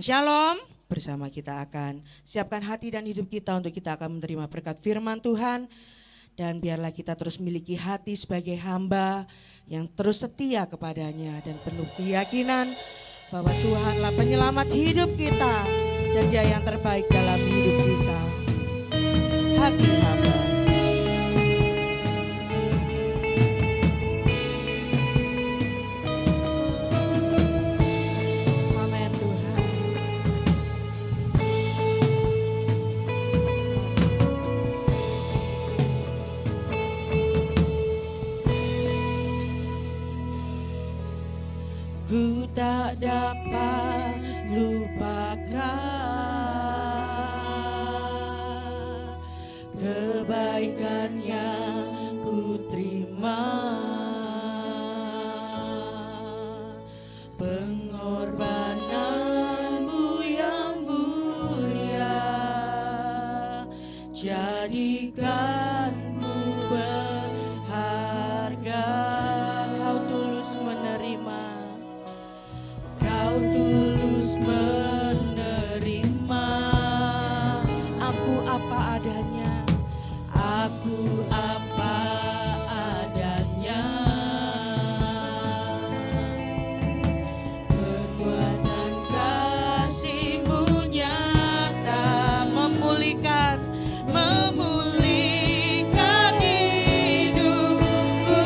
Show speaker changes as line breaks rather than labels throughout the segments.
Shalom, bersama kita akan siapkan hati dan hidup kita untuk kita akan menerima berkat firman Tuhan. Dan biarlah kita terus miliki hati sebagai hamba yang terus setia kepadanya dan penuh keyakinan bahwa Tuhanlah penyelamat hidup kita dan Dia yang terbaik dalam hidup kita. Hati hamba. Ku tak dapat lupakan kebaikan yang ku terima, pengorbananmu yang mulia, jadikan ku berharga. Kau tulus menerima, Kau tulus menerima aku apa adanya, aku apa adanya. Kekuatan kasih-Mu nyata memulihkan hidupku.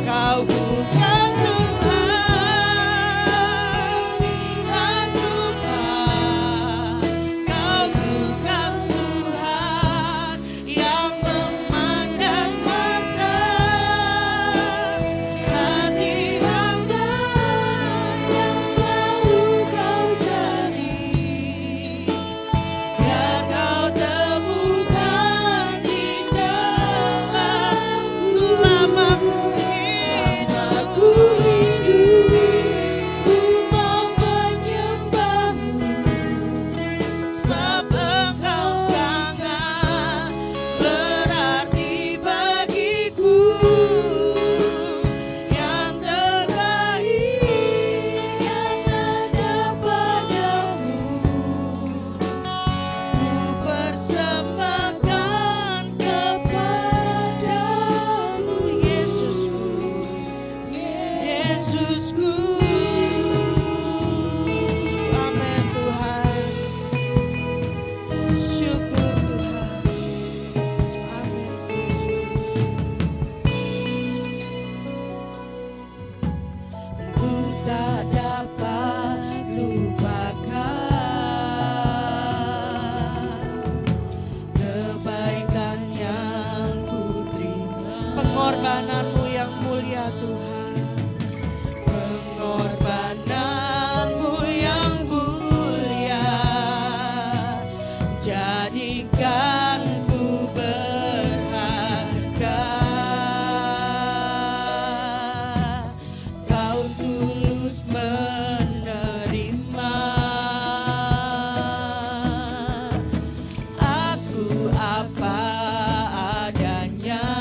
Kau bukan pengorbananmu yang mulia Tuhan, pengorbananmu yang mulia, jadikan ku berharga. Kau tulus menerima aku apa adanya.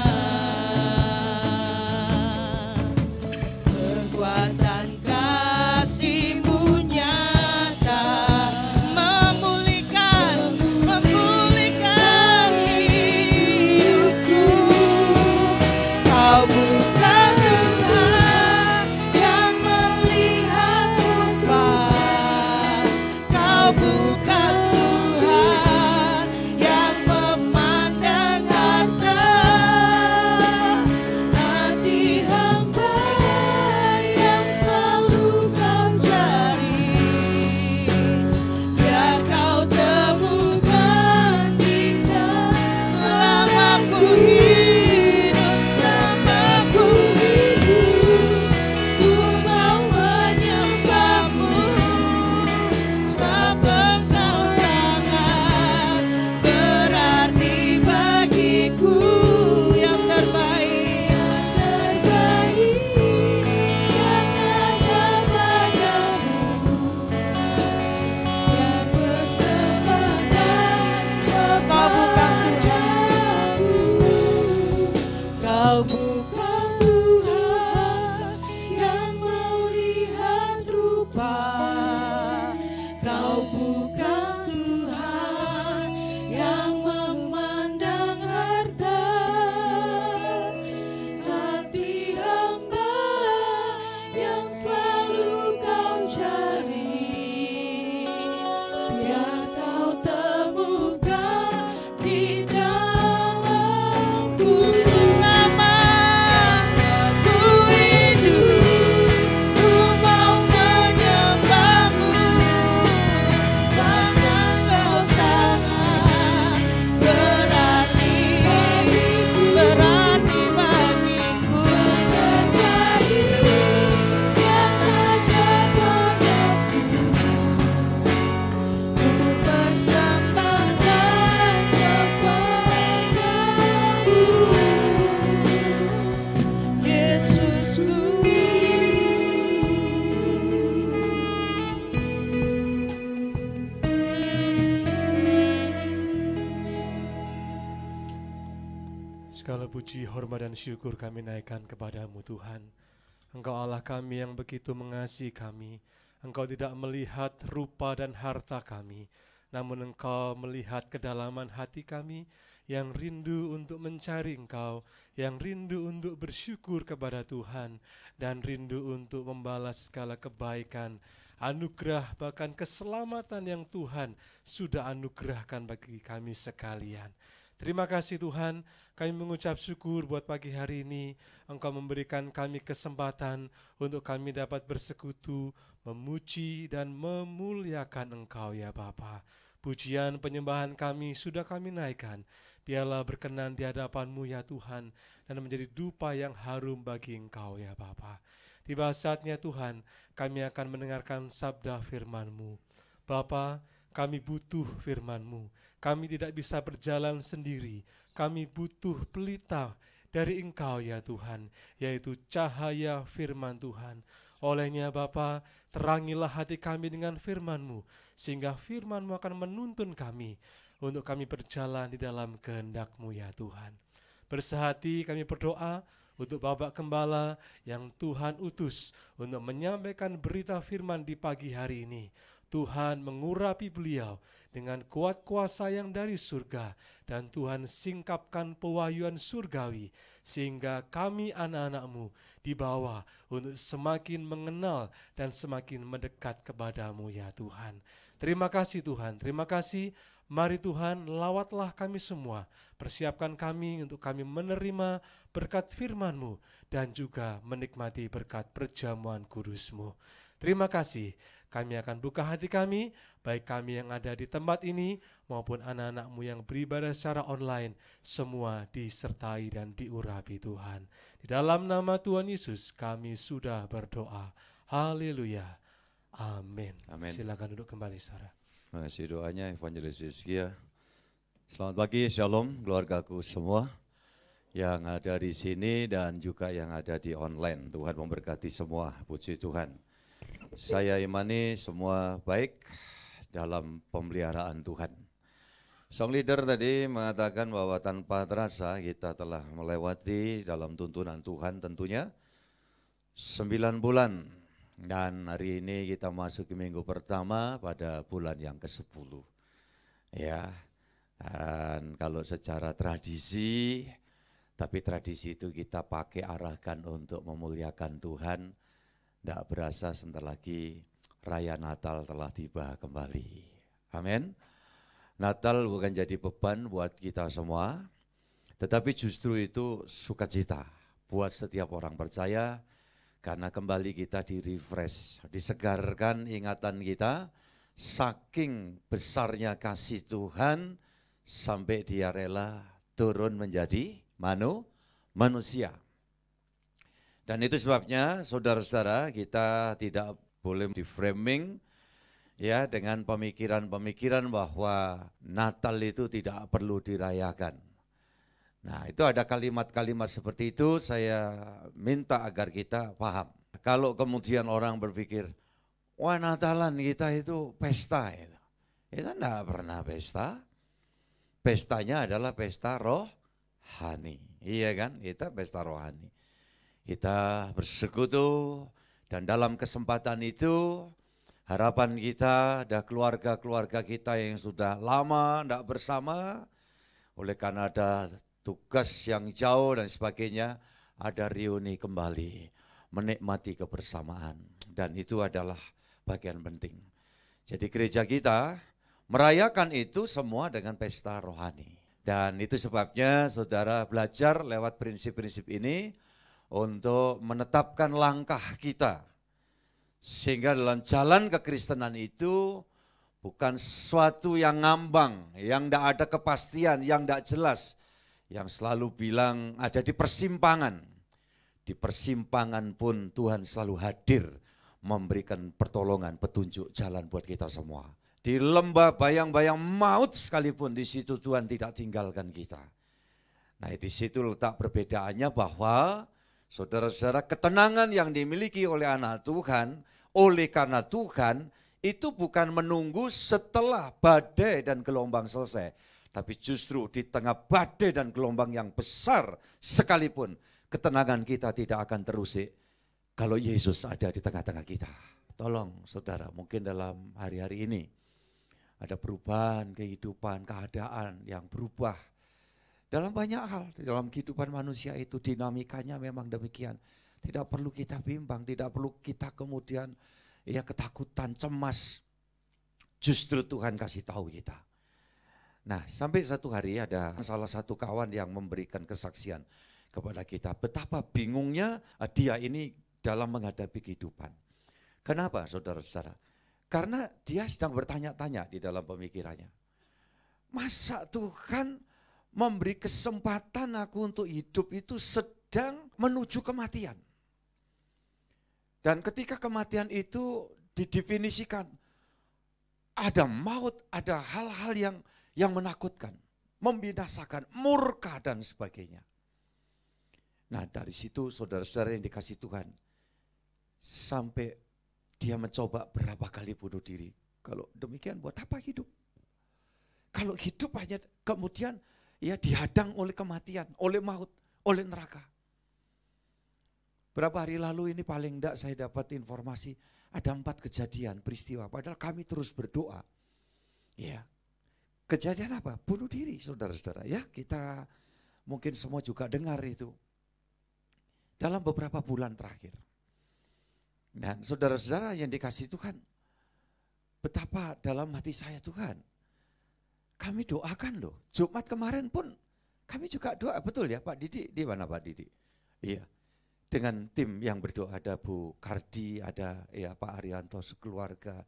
Segala puji, hormat dan syukur kami naikkan kepadamu Tuhan. Engkau Allah kami yang begitu mengasihi kami. Engkau tidak melihat rupa dan harta kami, namun Engkau melihat kedalaman hati kami yang rindu untuk mencari Engkau, yang rindu untuk bersyukur kepada Tuhan, dan rindu untuk membalas segala kebaikan, anugerah bahkan keselamatan yang Tuhan sudah anugerahkan bagi kami sekalian. Terima kasih Tuhan, kami mengucap syukur buat pagi hari ini. Engkau memberikan kami kesempatan untuk kami dapat bersekutu, memuji dan memuliakan Engkau ya Bapa. Pujian penyembahan kami sudah kami naikkan. Biarlah berkenan di hadapan-Mu ya Tuhan, dan menjadi dupa yang harum bagi Engkau ya Bapa. Tiba saatnya Tuhan, kami akan mendengarkan sabda firman-Mu. Bapa, kami butuh firman-Mu. Kami tidak bisa berjalan sendiri. Kami butuh pelita dari Engkau ya Tuhan, yaitu cahaya firman Tuhan. Olehnya Bapa, terangilah hati kami dengan firman-Mu, sehingga firman-Mu akan menuntun kami untuk kami berjalan di dalam kehendak-Mu ya Tuhan. Bersehati kami berdoa untuk Bapak Gembala yang Tuhan utus untuk menyampaikan berita firman di pagi hari ini. Tuhan mengurapi beliau dengan kuat kuasa yang dari surga, dan Tuhan singkapkan pewahyuan surgawi sehingga kami anak-anak-Mu dibawa untuk semakin mengenal dan semakin mendekat kepada-Mu ya Tuhan. Terima kasih Tuhan, terima kasih. Mari Tuhan, lawatlah kami semua, persiapkan kami untuk kami menerima berkat firman-Mu dan juga menikmati berkat perjamuan kudus-Mu. Terima kasih. Kami akan buka hati kami, baik kami yang ada di tempat ini maupun anak-anak-Mu yang beribadah secara online, semua disertai dan diurapi Tuhan. Di dalam nama Tuhan Yesus kami sudah berdoa. Haleluya. Amin.
Amin.
Silakan duduk kembali saudara.
Terima kasih doanya Evangelis Hizkia. Selamat pagi, shalom keluargaku semua yang ada di sini dan juga yang ada di online. Tuhan memberkati semua, puji Tuhan. Saya imani semua baik dalam pemeliharaan Tuhan. Song leader tadi mengatakan bahwa tanpa terasa kita telah melewati dalam tuntunan Tuhan tentunya 9 bulan. Dan hari ini kita masuk ke minggu pertama pada bulan yang ke-10. Ya, dan kalau secara tradisi, tapi tradisi itu kita pakai arahkan untuk memuliakan Tuhan. Tidak berasa sebentar lagi Raya Natal telah tiba kembali. Amin. Natal bukan jadi beban buat kita semua, tetapi justru itu sukacita buat setiap orang percaya, karena kembali kita di-refresh, disegarkan ingatan kita, saking besarnya kasih Tuhan, sampai Dia rela turun menjadi manusia. Dan itu sebabnya saudara-saudara kita tidak boleh di-framing ya dengan pemikiran-pemikiran bahwa Natal itu tidak perlu dirayakan. Nah, itu ada kalimat-kalimat seperti itu, saya minta agar kita paham. Kalau kemudian orang berpikir, wah Natalan kita itu pesta. Kita tidak pernah pesta. Pestanya adalah pesta rohani. Iya kan, kita pesta rohani. Kita bersekutu dan dalam kesempatan itu harapan kita ada keluarga-keluarga kita yang sudah lama tidak bersama, oleh karena ada tugas yang jauh dan sebagainya, ada reuni kembali, menikmati kebersamaan, dan itu adalah bagian penting. Jadi gereja kita merayakan itu semua dengan pesta rohani, dan itu sebabnya saudara belajar lewat prinsip-prinsip ini untuk menetapkan langkah kita, sehingga dalam jalan kekristenan itu bukan sesuatu yang ngambang, yang tidak ada kepastian, yang tidak jelas, yang selalu bilang ada di persimpangan. Di persimpangan pun Tuhan selalu hadir memberikan pertolongan, petunjuk jalan buat kita semua. Di lembah bayang-bayang maut sekalipun, di situ Tuhan tidak tinggalkan kita. Nah, di situ letak perbedaannya bahwa saudara-saudara, ketenangan yang dimiliki oleh anak Tuhan, oleh karena Tuhan, itu bukan menunggu setelah badai dan gelombang selesai. Tapi justru di tengah badai dan gelombang yang besar sekalipun, ketenangan kita tidak akan terusik kalau Yesus ada di tengah-tengah kita. Tolong saudara, mungkin dalam hari-hari ini ada perubahan kehidupan, keadaan yang berubah. Dalam banyak hal, dalam kehidupan manusia itu dinamikanya memang demikian. Tidak perlu kita bimbang, tidak perlu kita kemudian ketakutan, cemas. Justru Tuhan kasih tahu kita. Nah, sampai satu hari ada salah satu kawan yang memberikan kesaksian kepada kita. Betapa bingungnya dia ini dalam menghadapi kehidupan. Kenapa saudara-saudara? Karena dia sedang bertanya-tanya di dalam pemikirannya. Masa Tuhan memberi kesempatan aku untuk hidup itu sedang menuju kematian. Dan ketika kematian itu didefinisikan, ada maut, ada hal-hal yang menakutkan, membinasakan, murka dan sebagainya. Nah dari situ saudara-saudara yang dikasih Tuhan, sampai dia mencoba berapa kali bunuh diri. Kalau demikian buat apa hidup? Kalau hidup hanya kemudian dihadang oleh kematian, oleh maut, oleh neraka. Berapa hari lalu ini paling enggak saya dapat informasi ada 4 kejadian peristiwa. Padahal kami terus berdoa. Ya, kejadian apa? Bunuh diri saudara-saudara. Ya, kita mungkin semua juga dengar itu. Dalam beberapa bulan terakhir. Dan saudara-saudara yang dikasih Tuhan, betapa dalam hati saya Tuhan. Kami doakan loh. Jumat kemarin pun kami juga doa. Betul ya Pak Didi? Di mana Pak Didi? Iya. Dengan tim yang berdoa, ada Bu Kardi, ada Pak Arianto sekeluarga,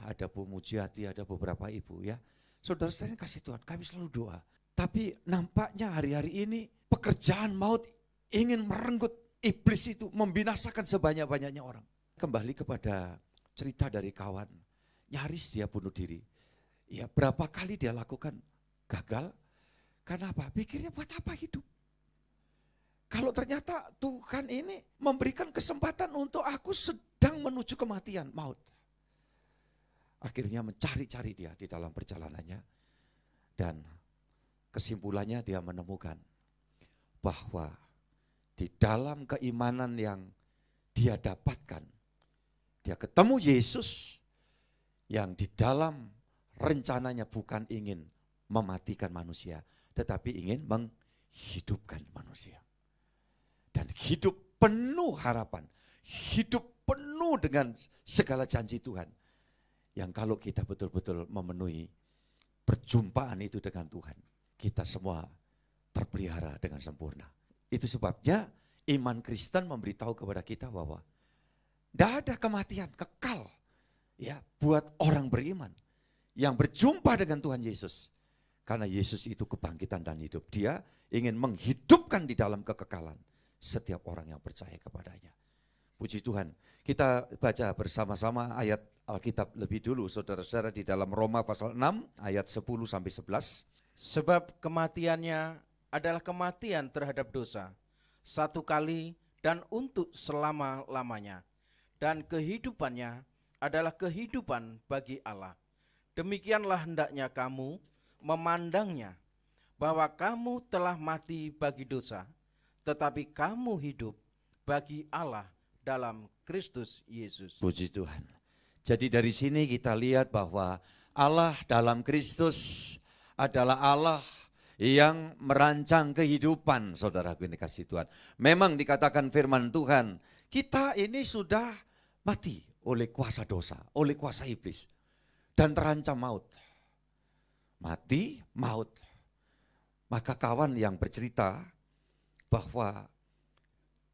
ada Bu Mujiati, ada beberapa ibu ya. Saudara-saudara kasih Tuhan, kami selalu doa. Tapi nampaknya hari-hari ini pekerjaan maut ingin merenggut iblis itu, membinasakan sebanyak-banyaknya orang. Kembali kepada cerita dari kawan, nyaris dia bunuh diri. Ya berapa kali dia lakukan gagal, karena apa? Pikirnya buat apa hidup? Kalau ternyata Tuhan ini memberikan kesempatan untuk aku sedang menuju kematian, maut. Akhirnya mencari-cari dia di dalam perjalanannya. Dan kesimpulannya dia menemukan bahwa di dalam keimanan yang dia dapatkan, dia ketemu Yesus yang di dalam rencananya bukan ingin mematikan manusia, tetapi ingin menghidupkan manusia. Dan hidup penuh harapan, hidup penuh dengan segala janji Tuhan. Yang kalau kita betul-betul memenuhi perjumpaan itu dengan Tuhan, kita semua terpelihara dengan sempurna. Itu sebabnya iman Kristen memberitahu kepada kita bahwa tidak ada kematian kekal ya buat orang beriman yang berjumpa dengan Tuhan Yesus. Karena Yesus itu kebangkitan dan hidup. Dia ingin menghidupkan di dalam kekekalan setiap orang yang percaya kepadanya. Puji Tuhan. Kita baca bersama-sama ayat Alkitab lebih dulu saudara-saudara di dalam Roma pasal 6 ayat 10 sampai 11.
Sebab kematiannya adalah kematian terhadap dosa, satu kali dan untuk selama-lamanya. Dan kehidupannya adalah kehidupan bagi Allah. Demikianlah hendaknya kamu memandangnya, bahwa kamu telah mati bagi dosa, tetapi kamu hidup bagi Allah dalam Kristus Yesus.
Puji Tuhan. Jadi dari sini kita lihat bahwa Allah dalam Kristus adalah Allah yang merancang kehidupan, saudaraku ini kasih Tuhan. Memang dikatakan firman Tuhan, kita ini sudah mati oleh kuasa dosa, oleh kuasa iblis. Dan terancam maut. Mati, maut. Maka kawan yang bercerita bahwa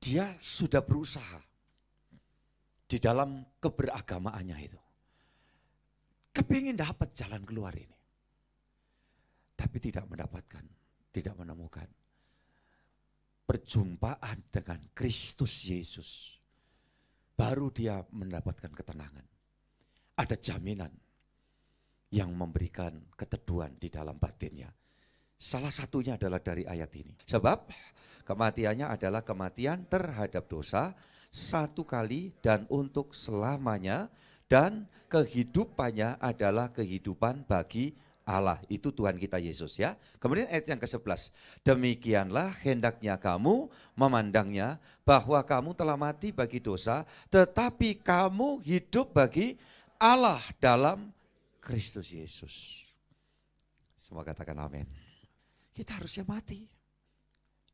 dia sudah berusaha di dalam keberagamaannya itu. Kepingin dapat jalan keluar ini. Tapi tidak mendapatkan, tidak menemukan. Perjumpaan dengan Kristus Yesus. Baru dia mendapatkan ketenangan. Ada jaminan yang memberikan keteduhan di dalam batinnya. Salah satunya adalah dari ayat ini. Sebab kematiannya adalah kematian terhadap dosa, satu kali dan untuk selamanya, dan kehidupannya adalah kehidupan bagi Allah, itu Tuhan kita Yesus ya. Kemudian ayat yang ke-11, demikianlah hendaknya kamu memandangnya bahwa kamu telah mati bagi dosa, tetapi kamu hidup bagi Allah dalam Kristus Yesus. Semua katakan amin. Kita harusnya mati.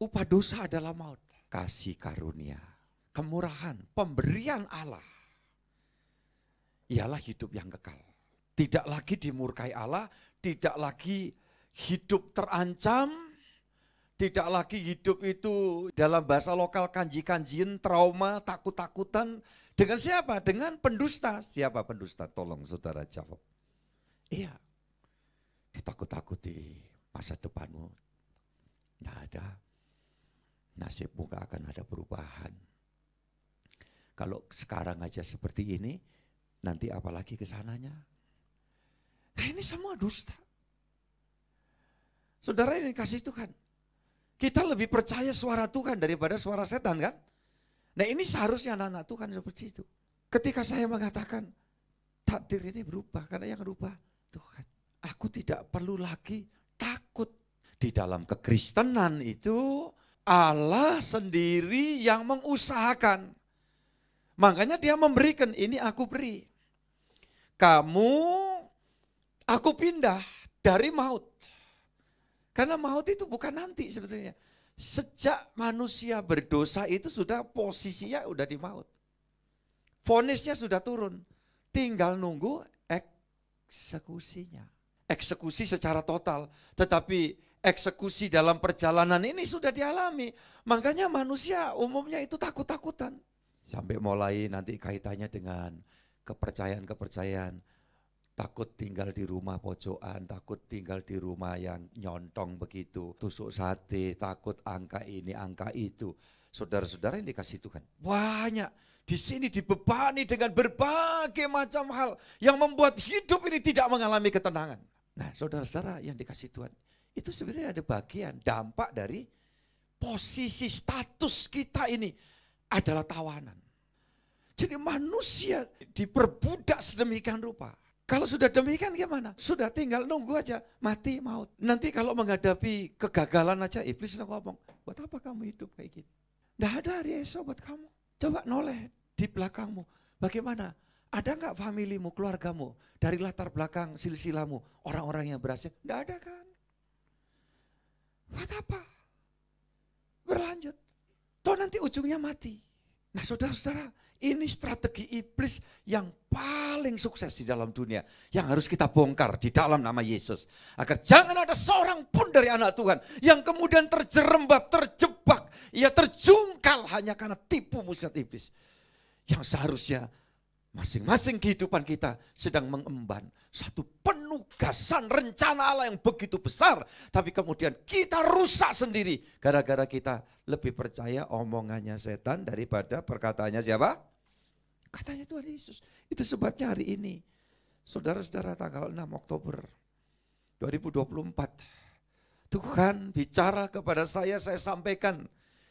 Upah dosa adalah maut. Kasih karunia, kemurahan, pemberian Allah ialah hidup yang kekal. Tidak lagi dimurkai Allah, tidak lagi hidup terancam, tidak lagi hidup itu dalam bahasa lokal kanji-kanjian, trauma, takut-takutan. Dengan siapa? Dengan pendusta. Siapa pendusta? Tolong saudara jawab. Iya, ditakut-takuti masa depanmu. Tidak ada. Nasibmu gak akan ada perubahan. Kalau sekarang aja seperti ini, nanti apalagi kesananya. Nah ini semua dusta. Saudara ini kasih Tuhan. Kita lebih percaya suara Tuhan daripada suara setan kan? Nah ini seharusnya anak-anak Tuhan seperti itu. Ketika saya mengatakan takdir ini berubah karena yang berubah Tuhan. Aku tidak perlu lagi takut. Di dalam kekristenan itu Allah sendiri yang mengusahakan. Makanya dia memberikan, ini aku beri. Aku pindah dari maut. Karena maut itu bukan nanti sebetulnya. Sejak manusia berdosa itu sudah posisinya udah di maut. Vonisnya sudah turun. Tinggal nunggu eksekusinya. Eksekusi secara total. Tetapi eksekusi dalam perjalanan ini sudah dialami. Makanya manusia umumnya itu takut-takutan. Sampai mulai nanti kaitannya dengan kepercayaan-kepercayaan. Takut tinggal di rumah pojokan, takut tinggal di rumah yang nyontong begitu. Tusuk sate, takut angka ini, angka itu. Saudara-saudara yang dikasih Tuhan. Banyak di sini dibebani dengan berbagai macam hal yang membuat hidup ini tidak mengalami ketenangan. Nah saudara-saudara yang dikasih Tuhan. Itu sebenarnya ada bagian dampak dari posisi status kita ini adalah tawanan. Jadi manusia diperbudak sedemikian rupa. Kalau sudah demikian gimana? Sudah tinggal nunggu aja, mati maut. Nanti kalau menghadapi kegagalan aja iblis sudah ngomong, buat apa kamu hidup kayak gini? Nggak ada hari esok buat kamu. Coba noleh di belakangmu. Bagaimana? Ada nggak familimu, keluargamu, dari latar belakang silsilamu, orang-orang yang berhasil? Nggak ada kan? Buat apa? Berlanjut. Toh nanti ujungnya mati. Nah saudara-saudara, ini strategi iblis yang paling sukses di dalam dunia. Yang harus kita bongkar di dalam nama Yesus. Agar jangan ada seorang pun dari anak Tuhan yang kemudian terjerembab, terjebak, ia terjungkal hanya karena tipu muslihat iblis. Yang seharusnya masing-masing kehidupan kita sedang mengemban satu penugasan rencana Allah yang begitu besar. Tapi kemudian kita rusak sendiri gara-gara kita lebih percaya omongannya setan daripada perkataannya siapa? Katanya Tuhan Yesus. Itu sebabnya hari ini saudara-saudara tanggal 6 Oktober 2024 Tuhan bicara kepada saya sampaikan.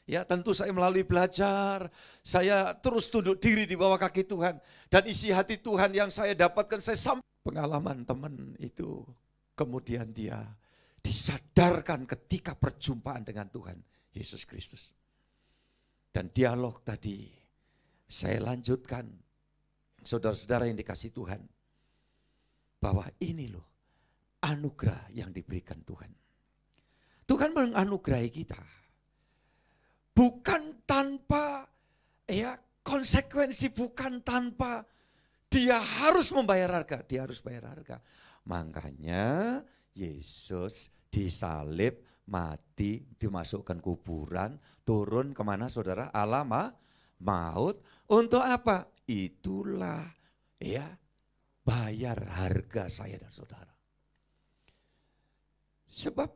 Ya tentu saya melalui belajar, saya terus tunduk diri di bawah kaki Tuhan. Dan isi hati Tuhan yang saya dapatkan, saya sampai pengalaman teman itu. Kemudian dia disadarkan ketika perjumpaan dengan Tuhan Yesus Kristus. Dan dialog tadi saya lanjutkan, saudara-saudara yang dikasih Tuhan. Bahwa ini loh anugerah yang diberikan Tuhan. Tuhan menganugerahi kita. Bukan tanpa konsekuensi, bukan tanpa dia harus membayar harga, dia harus bayar harga. Makanya Yesus disalib, mati, dimasukkan kuburan, turun kemana saudara? Alam maut. Untuk apa? Itulah bayar harga saya dan saudara. Sebab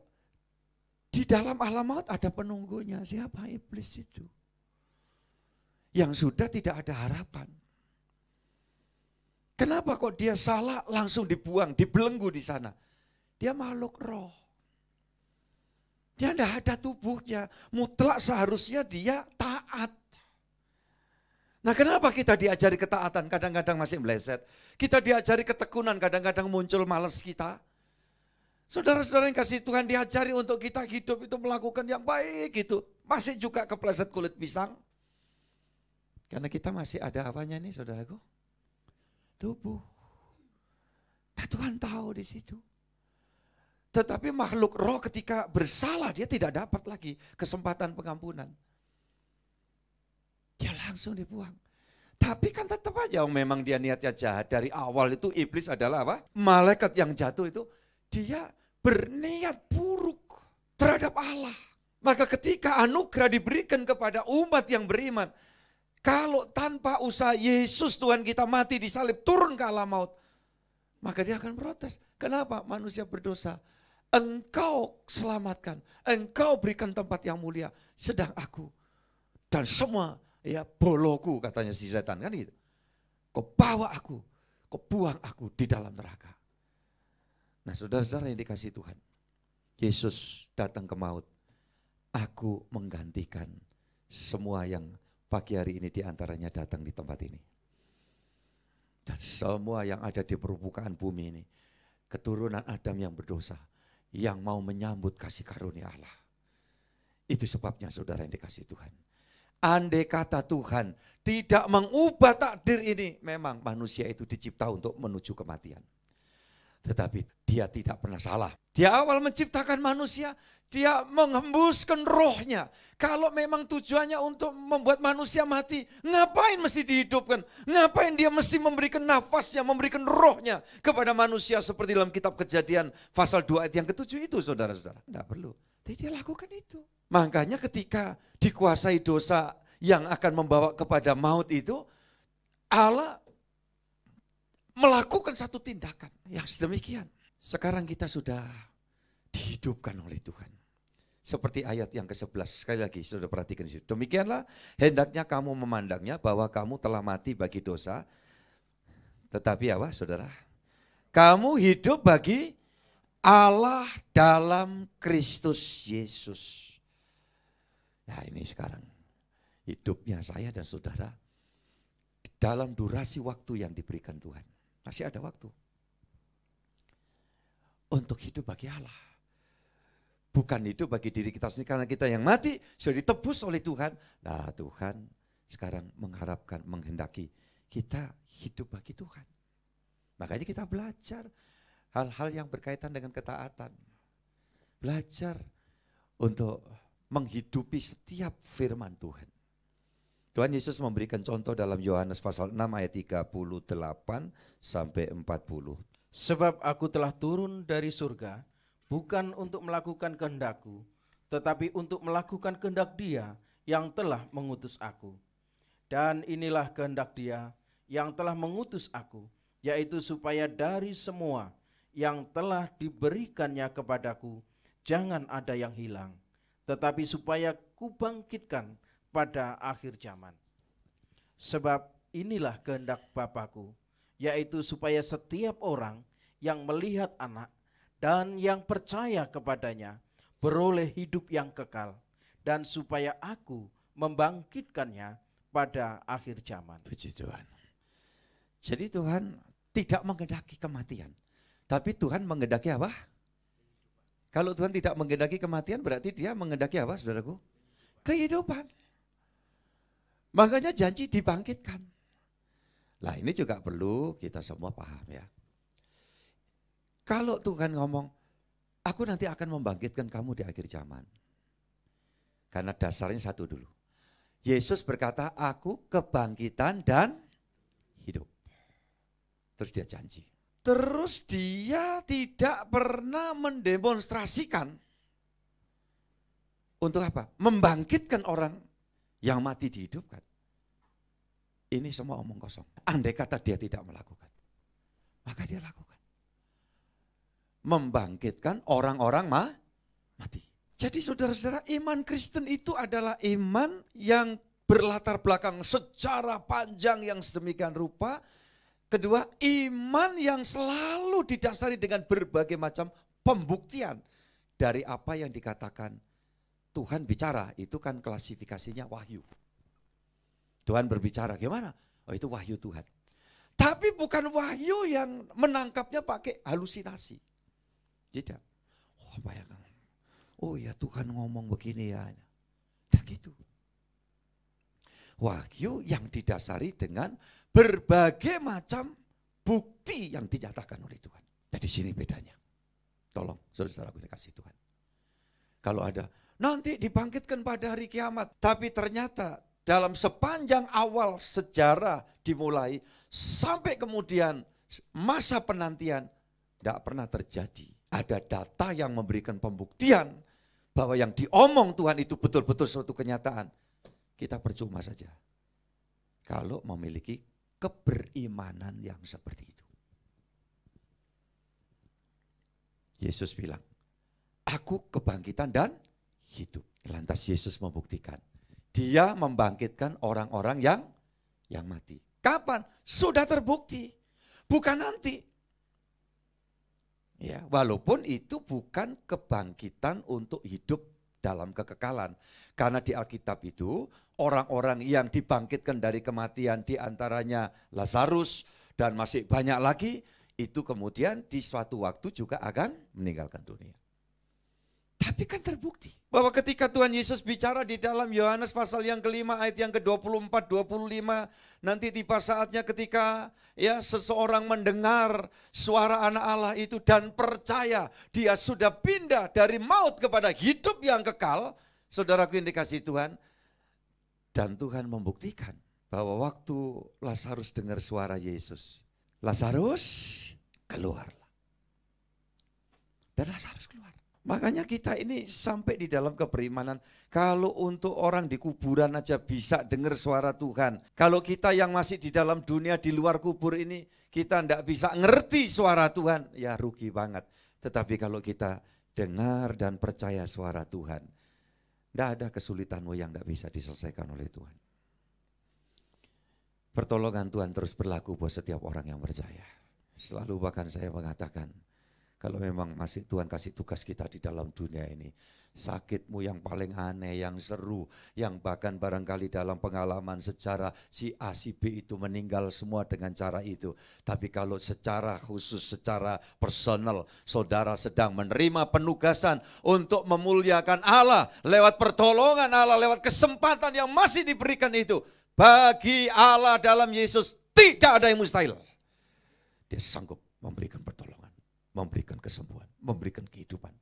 di dalam alam maut ada penunggunya. Siapa? Iblis itu. Yang sudah tidak ada harapan. Kenapa kok dia salah langsung dibuang, dibelenggu di sana? Dia makhluk roh. Dia tidak ada tubuhnya. Mutlak seharusnya dia taat. Nah kenapa kita diajari ketaatan kadang-kadang masih meleset. Kita diajari ketekunan kadang-kadang muncul malas kita. Saudara-saudara yang kasih Tuhan, diajari untuk kita hidup itu melakukan yang baik itu. Masih juga kepleset kulit pisang. Karena kita masih ada apanya nih saudaraku? Tubuh. Nah Tuhan tahu di situ. Tetapi makhluk roh ketika bersalah dia tidak dapat lagi kesempatan pengampunan. Dia langsung dibuang. Tapi kan tetap aja memang dia niatnya jahat. Dari awal itu iblis adalah apa? Malaikat yang jatuh itu dia berniat buruk terhadap Allah. Maka ketika anugerah diberikan kepada umat yang beriman, kalau tanpa usaha Yesus Tuhan kita mati disalib turun ke alam maut, maka dia akan protes. Kenapa? Manusia berdosa. Engkau selamatkan, engkau berikan tempat yang mulia, sedang aku dan semua ya boloku katanya si setan kan gitu. Kau bawa aku, kau buang aku di dalam neraka. Nah saudara-saudara yang dikasih Tuhan, Yesus datang ke maut. Aku menggantikan semua yang pagi hari ini diantaranya datang di tempat ini. Dan semua yang ada di permukaan bumi ini, keturunan Adam yang berdosa, yang mau menyambut kasih karunia Allah. Itu sebabnya saudara yang dikasih Tuhan. Andai kata Tuhan tidak mengubah takdir ini, memang manusia itu dicipta untuk menuju kematian. Tetapi dia tidak pernah salah. Dia awal menciptakan manusia, dia menghembuskan rohnya. Kalau memang tujuannya untuk membuat manusia mati, ngapain mesti dihidupkan? Ngapain dia mesti memberikan nafasnya, memberikan rohnya kepada manusia seperti dalam kitab Kejadian pasal 2 ayat yang ke-7 itu saudara-saudara. Tidak perlu. Tapi dia lakukan itu. Makanya ketika dikuasai dosa yang akan membawa kepada maut itu, Allah melakukan satu tindakan yang sedemikian. Sekarang kita sudah dihidupkan oleh Tuhan. Seperti ayat yang ke-11, sekali lagi sudah perhatikan di situ. Demikianlah hendaknya kamu memandangnya bahwa kamu telah mati bagi dosa. Tetapi apa saudara? Kamu hidup bagi Allah dalam Kristus Yesus. Nah ini sekarang hidupnya saya dan saudara dalam durasi waktu yang diberikan Tuhan. Masih ada waktu untuk hidup bagi Allah. Bukan hidup bagi diri kita sendiri karena kita yang mati sudah ditebus oleh Tuhan. Nah Tuhan sekarang mengharapkan, menghendaki kita hidup bagi Tuhan. Makanya kita belajar hal-hal yang berkaitan dengan ketaatan. Belajar untuk menghidupi setiap firman Tuhan. Tuhan Yesus memberikan contoh dalam Yohanes pasal 6 ayat 38 sampai 40.
Sebab aku telah turun dari surga, bukan untuk melakukan kehendakku, tetapi untuk melakukan kehendak Dia yang telah mengutus aku. Dan inilah kehendak Dia yang telah mengutus aku, yaitu supaya dari semua yang telah diberikannya kepadaku, jangan ada yang hilang, tetapi supaya kubangkitkan pada akhir zaman. Sebab inilah kehendak Bapa-Ku, yaitu supaya setiap orang yang melihat Anak dan yang percaya kepadanya beroleh hidup yang kekal, dan supaya Aku membangkitkannya pada akhir zaman.
Puji Tuhan. Jadi Tuhan tidak menghendaki kematian, tapi Tuhan menghendaki apa? Kalau Tuhan tidak menghendaki kematian berarti Dia menghendaki apa saudaraku? Kehidupan. Makanya janji dibangkitkan. Lah ini juga perlu kita semua paham ya. Kalau Tuhan ngomong, aku nanti akan membangkitkan kamu di akhir zaman. Karena dasarnya satu dulu. Yesus berkata, aku kebangkitan dan hidup. Terus dia janji. Terus dia tidak pernah mendemonstrasikan untuk apa? Membangkitkan orang yang mati dihidupkan. Ini semua omong kosong. Andai kata dia tidak melakukan, maka dia lakukan. Membangkitkan orang-orang mati. Jadi saudara-saudara, iman Kristen itu adalah iman yang berlatar belakang sejarah panjang yang sedemikian rupa. Kedua, iman yang selalu didasari dengan berbagai macam pembuktian dari apa yang dikatakan Tuhan bicara. Itu kan klasifikasinya wahyu. Tuhan berbicara gimana? Oh itu wahyu Tuhan. Tapi bukan wahyu yang menangkapnya pakai halusinasi. Tidak. Oh, bayangkan. Oh ya Tuhan ngomong begini ya. Dan gitu. Wahyu yang didasari dengan berbagai macam bukti yang dinyatakan oleh Tuhan. Jadi sini bedanya. Tolong saudara-saudaraku dikasih Tuhan. Kalau ada, nanti dibangkitkan pada hari kiamat. Tapi ternyata dalam sepanjang awal sejarah dimulai, sampai kemudian masa penantian, tidak pernah terjadi. Ada data yang memberikan pembuktian bahwa yang diomong Tuhan itu betul-betul suatu kenyataan. Kita percuma saja kalau memiliki keberimanan yang seperti itu. Yesus bilang, aku kebangkitan dan hidup. Lantas Yesus membuktikan. Dia membangkitkan orang-orang yang mati. Kapan? Sudah terbukti. Bukan nanti. Ya, walaupun itu bukan kebangkitan untuk hidup dalam kekekalan. Karena di Alkitab itu orang-orang yang dibangkitkan dari kematian, di antaranya Lazarus dan masih banyak lagi, itu kemudian di suatu waktu juga akan meninggalkan dunia. Tapi kan terbukti bahwa ketika Tuhan Yesus bicara di dalam Yohanes pasal yang kelima ayat yang ke-24, 25, nanti tiba saatnya ketika ya seseorang mendengar suara anak Allah itu dan percaya dia sudah pindah dari maut kepada hidup yang kekal. Saudaraku yang dikasihi Tuhan, dan Tuhan membuktikan bahwa waktu Lazarus dengar suara Yesus, Lazarus keluarlah. Dan Lazarus keluar. Makanya kita ini sampai di dalam keberimanan. Kalau untuk orang di kuburan aja bisa dengar suara Tuhan. Kalau kita yang masih di dalam dunia di luar kubur ini, kita tidak bisa ngerti suara Tuhan, ya rugi banget. Tetapi kalau kita dengar dan percaya suara Tuhan, tidak ada kesulitanmu yang tidak bisa diselesaikan oleh Tuhan. Pertolongan Tuhan terus berlaku buat setiap orang yang percaya. Selalu bahkan saya mengatakan, kalau memang masih Tuhan kasih tugas kita di dalam dunia ini, sakitmu yang paling aneh, yang seru, yang bahkan barangkali dalam pengalaman sejarah si A, si B itu meninggal semua dengan cara itu. Tapi kalau secara khusus, secara personal, saudara sedang menerima penugasan untuk memuliakan Allah lewat pertolongan Allah, lewat kesempatan yang masih diberikan itu. Bagi Allah dalam Yesus tidak ada yang mustahil. Dia sanggup memberikan pertolongan, memberikan kesembuhan, memberikan kehidupan,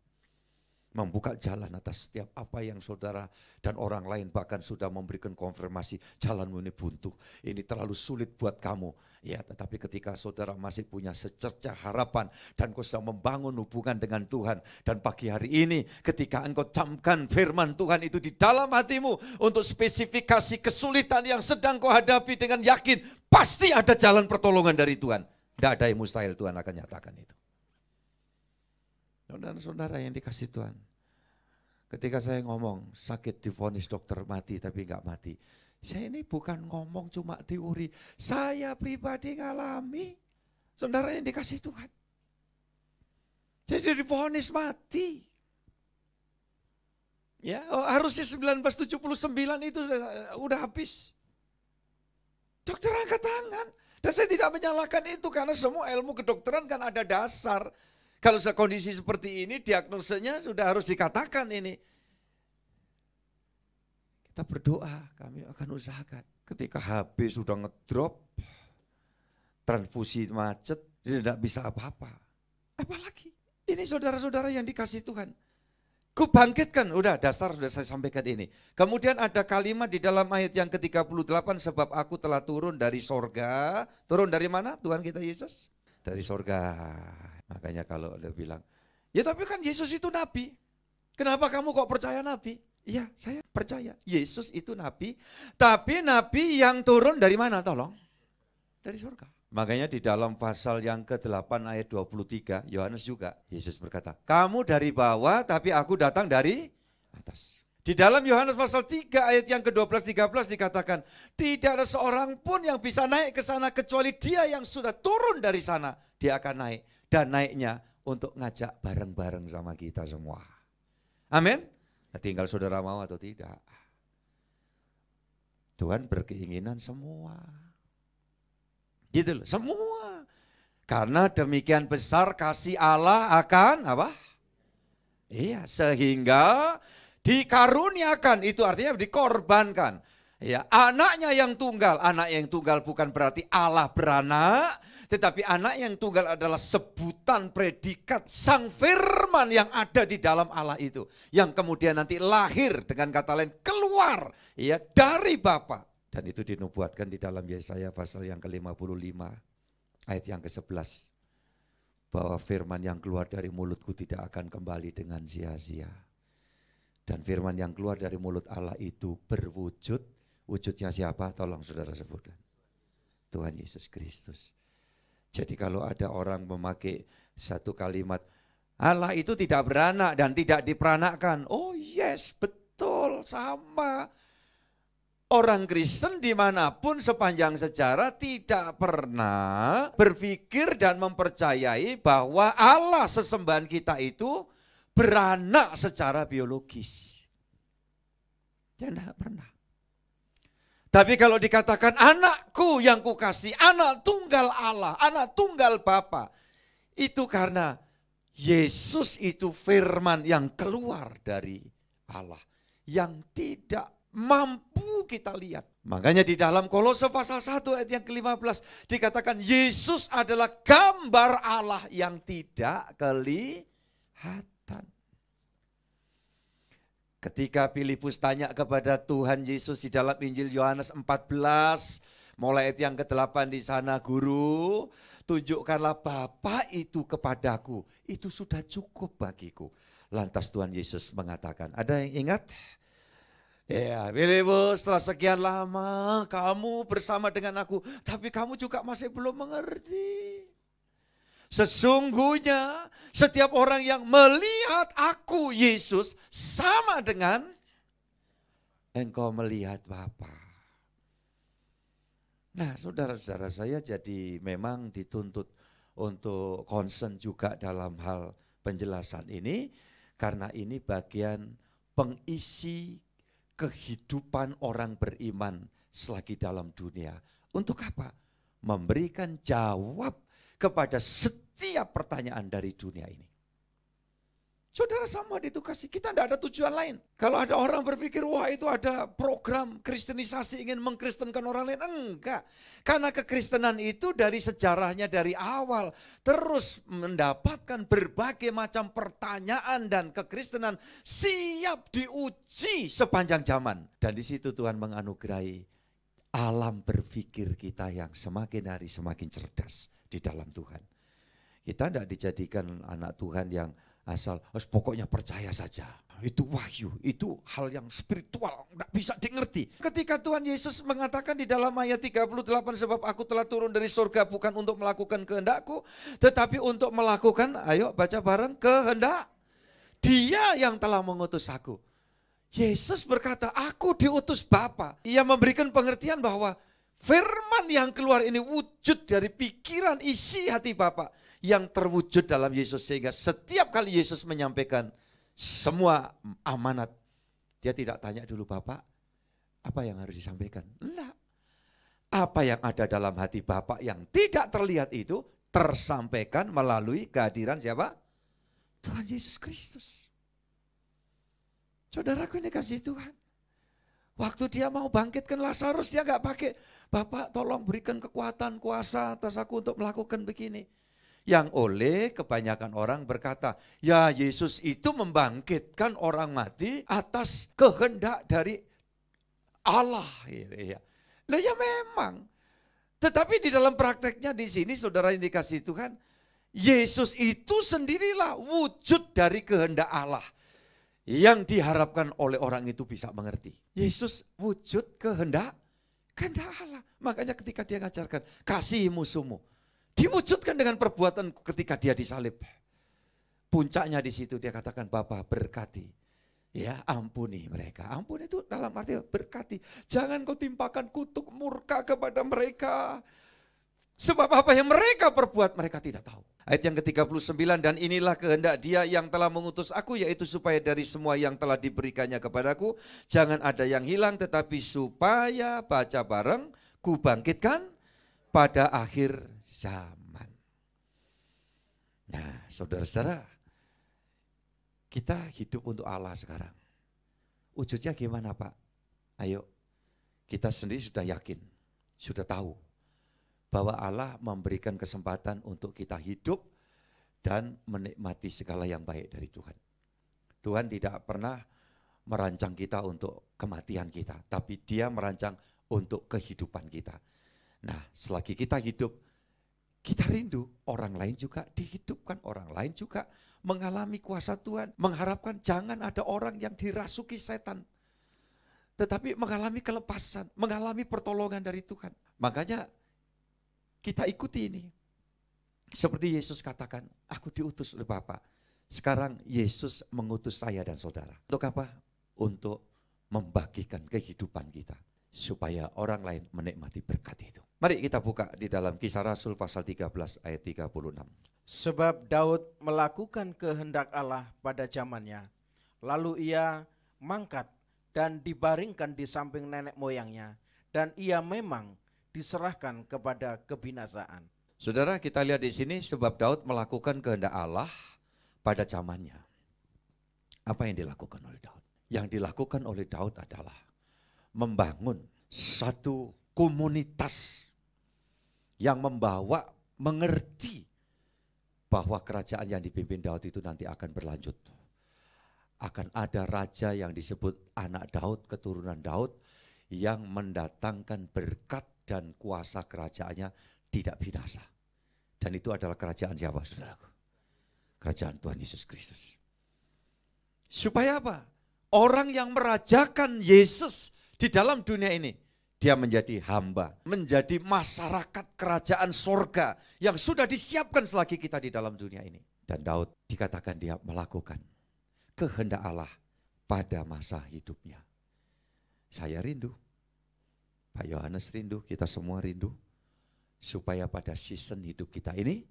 membuka jalan atas setiap apa yang saudara dan orang lain bahkan sudah memberikan konfirmasi, jalanmu ini buntu, ini terlalu sulit buat kamu. Ya, tetapi ketika saudara masih punya secercah harapan dan kau sedang membangun hubungan dengan Tuhan, dan pagi hari ini ketika engkau camkan firman Tuhan itu di dalam hatimu untuk spesifikasi kesulitan yang sedang kau hadapi dengan yakin, pasti ada jalan pertolongan dari Tuhan. Tidak ada yang mustahil, Tuhan akan nyatakan itu. Saudara-saudara yang dikasih Tuhan, ketika saya ngomong sakit divonis dokter mati tapi enggak mati, saya ini bukan ngomong cuma teori, saya pribadi ngalami. Saudara yang dikasih Tuhan, jadi divonis mati. Ya, harusnya 1979 itu udah habis. Dokter angkat tangan. Dan saya tidak menyalahkan itu karena semua ilmu kedokteran kan ada dasar. Kalau kondisi seperti ini diagnosenya sudah harus dikatakan ini. Kita berdoa, kami akan usahakan. Ketika HB sudah ngedrop, transfusi macet, dia tidak bisa apa-apa. Apalagi ini saudara-saudara yang dikasih Tuhan. Kubangkitkan, udah dasar sudah saya sampaikan ini. Kemudian ada kalimat di dalam ayat yang ke-38, sebab aku telah turun dari sorga. Turun dari mana Tuhan kita Yesus? Dari sorga. Makanya kalau dia bilang, ya tapi kan Yesus itu nabi. Kenapa kamu kok percaya nabi? Iya, saya percaya Yesus itu nabi. Tapi nabi yang turun dari mana tolong? Dari sorga. Makanya di dalam pasal yang ke-8 ayat 23, Yohanes juga, Yesus berkata, kamu dari bawah tapi aku datang dari atas. Di dalam Yohanes pasal 3 ayat yang ke-12-13 dikatakan, tidak ada seorang pun yang bisa naik ke sana kecuali dia yang sudah turun dari sana. Dia akan naik, dan naiknya untuk ngajak bareng-bareng sama kita semua. Amin. Nah, tinggal saudara mau atau tidak. Tuhan berkeinginan semua. Gitu loh, semua. Karena demikian besar kasih Allah akan apa? Iya, sehingga dikaruniakan, itu artinya dikorbankan. Ya, anaknya yang tunggal. Anak yang tunggal bukan berarti Allah beranak, tetapi anak yang tunggal adalah sebutan predikat sang firman yang ada di dalam Allah itu, yang kemudian nanti lahir, dengan kata lain keluar ya dari Bapa. Dan itu dinubuatkan di dalam Yesaya pasal yang ke-55 ayat yang ke-11. Bahwa firman yang keluar dari mulutku tidak akan kembali dengan sia-sia. Dan firman yang keluar dari mulut Allah itu berwujud. Wujudnya siapa? Tolong saudara sebutkan. Tuhan Yesus Kristus. Jadi kalau ada orang memakai satu kalimat, Allah itu tidak beranak dan tidak diperanakkan. Oh yes, betul, sama. Orang Kristen dimanapun sepanjang sejarah tidak pernah berpikir dan mempercayai bahwa Allah sesembahan kita itu beranak secara biologis. Dia tidak pernah. Tapi kalau dikatakan anakku yang kukasih, anak tunggal Allah, anak tunggal Bapa, itu karena Yesus itu firman yang keluar dari Allah, yang tidak mampu kita lihat. Makanya di dalam Kolose pasal 1 ayat yang ke-15 dikatakan Yesus adalah gambar Allah yang tidak kelihatan. Ketika Filipus tanya kepada Tuhan Yesus di dalam Injil Yohanes 14 mulai ayat yang ke-8 di sana, Guru, tunjukkanlah Bapa itu kepadaku, itu sudah cukup bagiku. Lantas Tuhan Yesus mengatakan, ada yang ingat? Ya, Filipus, setelah sekian lama kamu bersama dengan aku, tapi kamu juga masih belum mengerti. Sesungguhnya setiap orang yang melihat aku, Yesus, sama dengan engkau melihat Bapa. Nah, saudara-saudara, saya jadi memang dituntut untuk concern juga dalam hal penjelasan ini, karena ini bagian pengisi kehidupan orang beriman selagi dalam dunia. Untuk apa? Memberikan jawab kepada setiap pertanyaan dari dunia ini. Saudara, sama ditukasi, kita tidak ada tujuan lain. Kalau ada orang berpikir, wah itu ada program kristenisasi ingin mengkristenkan orang lain. Enggak, karena kekristenan itu dari sejarahnya dari awal terus mendapatkan berbagai macam pertanyaan, dan kekristenan siap diuji sepanjang zaman. Dan di situ Tuhan menganugerahi alam berpikir kita yang semakin hari semakin cerdas di dalam Tuhan. Kita tidak dijadikan anak Tuhan yang asal pokoknya percaya saja. Itu wahyu, itu hal yang spiritual, tidak bisa dimengerti. Ketika Tuhan Yesus mengatakan di dalam ayat 38, sebab aku telah turun dari surga bukan untuk melakukan kehendakku, tetapi untuk melakukan, ayo baca bareng, kehendak Dia yang telah mengutus aku. Yesus berkata, aku diutus Bapa. Ia memberikan pengertian bahwa firman yang keluar ini wujud dari pikiran isi hati Bapa yang terwujud dalam Yesus, sehingga setiap kali Yesus menyampaikan semua amanat, dia tidak tanya dulu, Bapak, apa yang harus disampaikan? Enggak. Apa yang ada dalam hati Bapak yang tidak terlihat itu tersampaikan melalui kehadiran siapa? Tuhan Yesus Kristus. Saudaraku ini kasih Tuhan. Waktu dia mau bangkitkan Lazarus, dia enggak pakai, Bapak tolong berikan kekuatan, kuasa atas aku untuk melakukan begini. Yang oleh kebanyakan orang berkata, ya Yesus itu membangkitkan orang mati atas kehendak dari Allah. Nah ya memang. Tetapi di dalam prakteknya di sini saudara yang dikasihi Tuhan, Yesus itu sendirilah wujud dari kehendak Allah yang diharapkan oleh orang itu bisa mengerti. Yesus wujud kehendak Allah. Makanya ketika dia ngajarkan, kasihi musuhmu, diwujudkan dengan perbuatan ketika dia disalib. Puncaknya di situ dia katakan, Bapa berkati, ya ampuni mereka. Ampuni itu dalam arti berkati. Jangan kau timpakan kutuk murka kepada mereka. Sebab apa yang mereka perbuat mereka tidak tahu. Ayat yang ke-39, dan inilah kehendak Dia yang telah mengutus aku, yaitu supaya dari semua yang telah diberikannya kepadaku, jangan ada yang hilang, tetapi supaya, baca bareng, ku bangkitkan pada akhir zaman. Nah, saudara-saudara, Kita hidup untuk Allah sekarang. Wujudnya gimana Pak? Ayo, kita sendiri sudah yakin, sudah tahu bahwa Allah memberikan kesempatan untuk kita hidup dan menikmati segala yang baik dari Tuhan. Tuhan tidak pernah merancang kita untuk kematian kita, tapi Dia merancang untuk kehidupan kita. Nah, selagi kita hidup, kita rindu orang lain juga dihidupkan, orang lain juga mengalami kuasa Tuhan, mengharapkan jangan ada orang yang dirasuki setan, tetapi mengalami kelepasan, mengalami pertolongan dari Tuhan. Makanya kita ikuti ini. Seperti Yesus katakan, aku diutus oleh Bapa. Sekarang Yesus mengutus saya dan saudara. Untuk apa? Untuk membagikan kehidupan kita, supaya orang lain menikmati berkat itu. Mari kita buka di dalam Kisah Rasul pasal 13 ayat 36.
Sebab Daud melakukan kehendak Allah pada zamannya, lalu ia mangkat dan dibaringkan di samping nenek moyangnya, dan ia memang diserahkan kepada kebinasaan.
Saudara, kita lihat di sini sebab Daud melakukan kehendak Allah pada zamannya. Apa yang dilakukan oleh Daud? Yang dilakukan oleh Daud adalah membangun satu komunitas yang membawa mengerti bahwa kerajaan yang dipimpin Daud itu nanti akan berlanjut. Akan ada raja yang disebut anak Daud, keturunan Daud, yang mendatangkan berkat dan kuasa kerajaannya tidak binasa. Dan itu adalah kerajaan siapa, saudaraku? Kerajaan Tuhan Yesus Kristus. Supaya apa? Orang yang merajakan Yesus di dalam dunia ini, dia menjadi hamba, menjadi masyarakat kerajaan sorga yang sudah disiapkan selagi kita di dalam dunia ini. Dan Daud dikatakan dia melakukan kehendak Allah pada masa hidupnya. Saya rindu, Pak Yohanes rindu, kita semua rindu, supaya pada season hidup kita ini,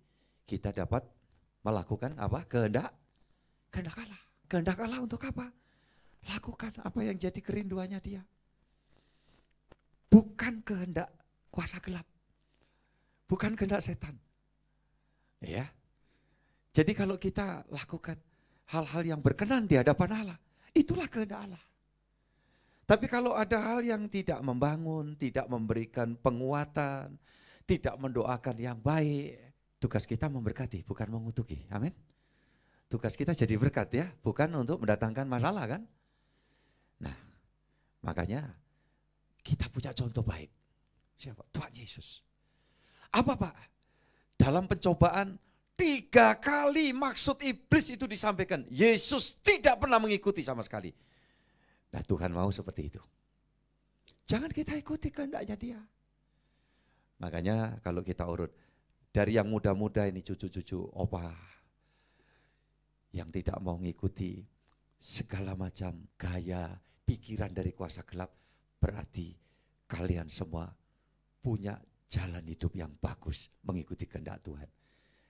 kita dapat melakukan apa? Kehendak Allah. Kehendak Allah untuk apa? Lakukan apa yang jadi kerinduannya dia. Bukan kehendak kuasa gelap. Bukan kehendak setan. Ya. Jadi kalau kita lakukan hal-hal yang berkenan di hadapan Allah, itulah kehendak Allah. Tapi kalau ada hal yang tidak membangun, tidak memberikan penguatan, tidak mendoakan yang baik, tugas kita memberkati, bukan mengutuki. Amin. Tugas kita jadi berkat ya, bukan untuk mendatangkan masalah kan. Nah, makanya kita punya contoh baik. Siapa? Tuhan Yesus. Apa Pak? Dalam pencobaan 3 kali maksud iblis itu disampaikan. Yesus tidak pernah mengikuti sama sekali. Nah, Tuhan mau seperti itu. Jangan kita ikuti kehendaknya dia. Makanya kalau kita urut, dari yang muda-muda ini cucu-cucu opa, yang tidak mau mengikuti segala macam gaya pikiran dari kuasa gelap, berarti kalian semua punya jalan hidup yang bagus mengikuti kehendak Tuhan.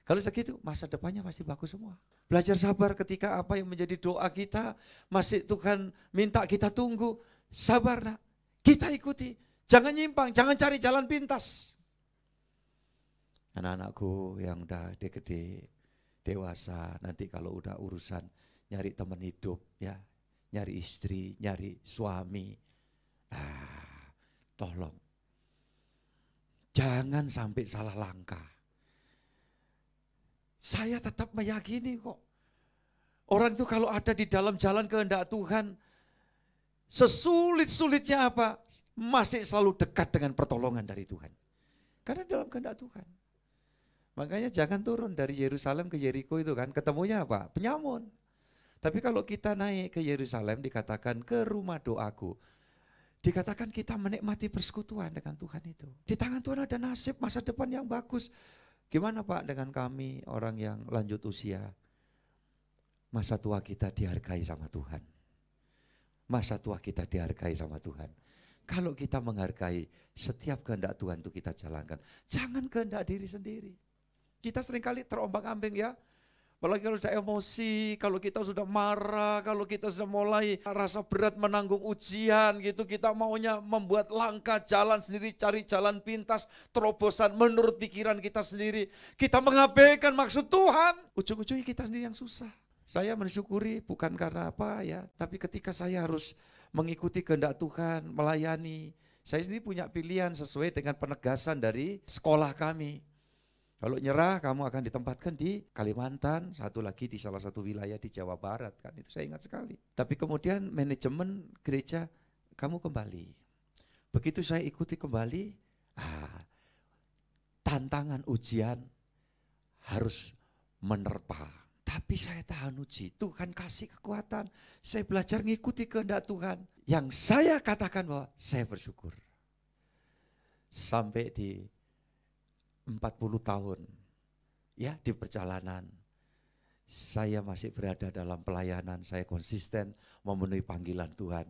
Kalau segitu masa depannya pasti bagus semua. Belajar sabar ketika apa yang menjadi doa kita masih Tuhan minta kita tunggu. Sabar nak, kita ikuti. Jangan nyimpang, jangan cari jalan pintas. Anak-anakku yang udah gede, dewasa, nanti kalau udah urusan nyari teman hidup, ya, nyari istri, nyari suami, tolong, jangan sampai salah langkah. Saya tetap meyakini kok, orang itu kalau ada di dalam jalan kehendak Tuhan, sesulit-sulitnya apa, masih selalu dekat dengan pertolongan dari Tuhan. Karena dalam kehendak Tuhan. Makanya jangan turun dari Yerusalem ke Yeriko itu kan, ketemunya apa? Penyamun. Tapi kalau kita naik ke Yerusalem dikatakan ke rumah doaku, dikatakan kita menikmati persekutuan dengan Tuhan itu. Di tangan Tuhan ada nasib masa depan yang bagus. Gimana Pak dengan kami orang yang lanjut usia? Masa tua kita dihargai sama Tuhan. Masa tua kita dihargai sama Tuhan. Kalau kita menghargai setiap kehendak Tuhan itu kita jalankan. Jangan kehendak diri sendiri. Kita seringkali terombang-ambing ya. Apalagi kalau sudah emosi, kalau kita sudah marah, kalau kita sudah mulai rasa berat menanggung ujian gitu, kita maunya membuat langkah jalan sendiri, cari jalan pintas, terobosan menurut pikiran kita sendiri. Kita mengabaikan maksud Tuhan, ujung-ujungnya kita sendiri yang susah. Saya mensyukuri bukan karena apa ya, tapi ketika saya harus mengikuti kehendak Tuhan, melayani. Saya sendiri punya pilihan sesuai dengan penegasan dari sekolah kami. Kalau nyerah kamu akan ditempatkan di Kalimantan, satu lagi di salah satu wilayah di Jawa Barat kan, itu saya ingat sekali. Tapi kemudian manajemen gereja, kamu kembali. Begitu saya ikuti kembali, tantangan ujian harus menerpa. Tapi saya tahan uji, Tuhan kasih kekuatan. Saya belajar ngikuti kehendak Tuhan. Yang saya katakan bahwa saya bersyukur. Sampai di 40 tahun ya di perjalanan, saya masih berada dalam pelayanan, saya konsisten memenuhi panggilan Tuhan.